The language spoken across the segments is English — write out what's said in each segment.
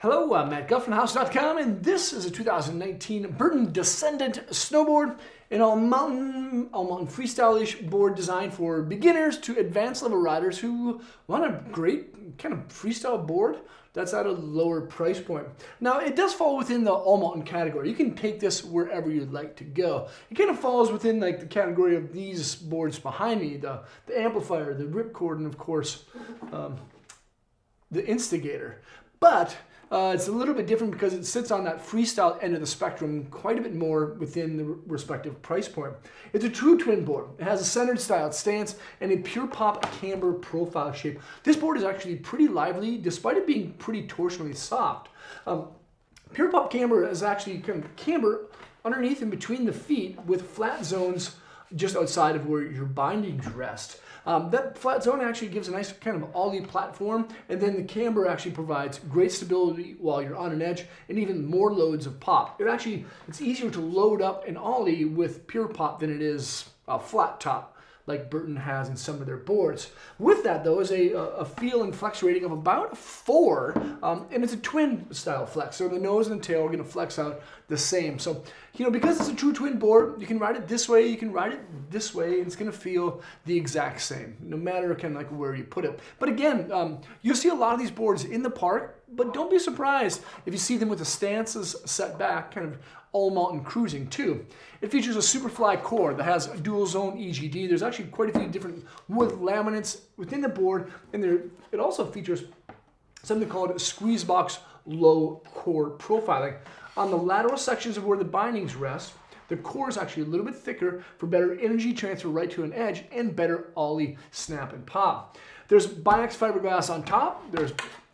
Hello, I'm Matt Guff from House.com, and this is a 2019 Burton Descendant Snowboard, an all-mountain freestyle-ish board designed for beginners to advanced level riders who want a great kind of freestyle board that's at a lower price point. Now, it does fall within the all-mountain category. You can take this wherever you'd like to go. It kind of falls within like the category of these boards behind me, the amplifier, the ripcord, and of course, the instigator. But it's a little bit different because it sits on that freestyle end of the spectrum quite a bit more within the respective price point. It's a true twin board. It has a centered style stance and a Pure Pop Camber profile shape. This board is actually pretty lively despite it being pretty torsionally soft. Pure Pop Camber is actually kind of camber underneath and between the feet with flat zones just outside of where your bindings rest. That flat zone actually gives a nice kind of Ollie platform, and then the camber actually provides great stability while you're on an edge and even more loads of pop. It's easier to load up an Ollie with Pure Pop than it is a flat top like Burton has in some of their boards. With that though is a feel and flex rating of about a 4, and it's a twin style flex, so the nose and the tail are going to flex out the same. So, because it's a true twin board, you can ride it this way, you can ride it this way, and it's going to feel the exact same, no matter kind of like where you put it. But again, you'll see a lot of these boards in the park, but don't be surprised if you see them with the stances set back, kind of all mountain cruising too. It features a Superfly core that has a dual zone EGD. There's actually quite a few different wood laminates within the board, and it also features something called squeeze box low core profiling. On the lateral sections of where the bindings rest, the core is actually a little bit thicker for better energy transfer right to an edge and better Ollie snap and pop. There's biax fiberglass on top. There's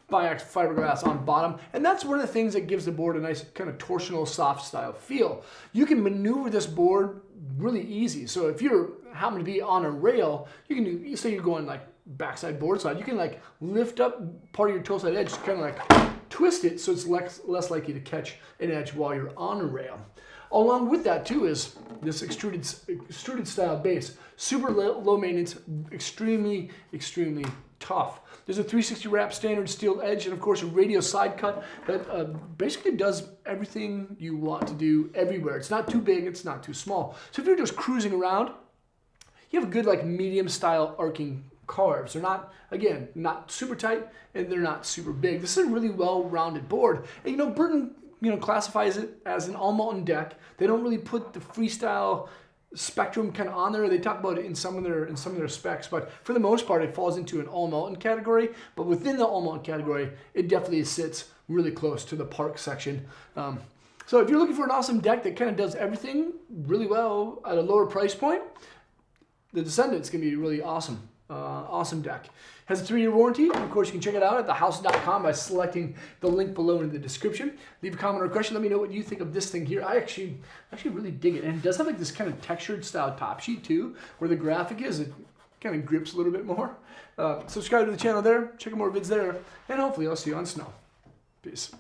biax fiberglass on bottom, and that's one of the things that gives the board a nice kind of torsional soft style feel. You can maneuver this board really easy. So if you happen to be on a rail, you can do, say you're going like backside board side, you can like lift up part of your toe side edge, kind of like twist it so it's less likely to catch an edge while you're on a rail. Along with that too is this extruded style base. Super low maintenance, extremely tough. There's a 360 wrap standard steel edge and of course a radial side cut that basically does everything you want to do everywhere. It's not too big, it's not too small. So if you're just cruising around, you have a good like medium style arcing carves. They're not, again, not super tight and they're not super big. This is a really well-rounded board. And Burton classifies it as an all-mountain deck. They don't really put the freestyle spectrum kind of on there. They talk about it in some of their specs, but for the most part it falls into an all-mountain category. But within the all-mountain category, it definitely sits really close to the park section. So if you're looking for an awesome deck that kind of does everything really well at a lower price point, the Descendant's going to be a really awesome deck. Has a 3-year warranty. Of course, you can check it out at thehouse.com by selecting the link below in the description. Leave a comment or question. Let me know what you think of this thing here. I actually really dig it. And it does have like this kind of textured style top sheet too, where the graphic is. It kind of grips a little bit more. Subscribe to the channel there. Check out more vids there. And hopefully I'll see you on snow. Peace.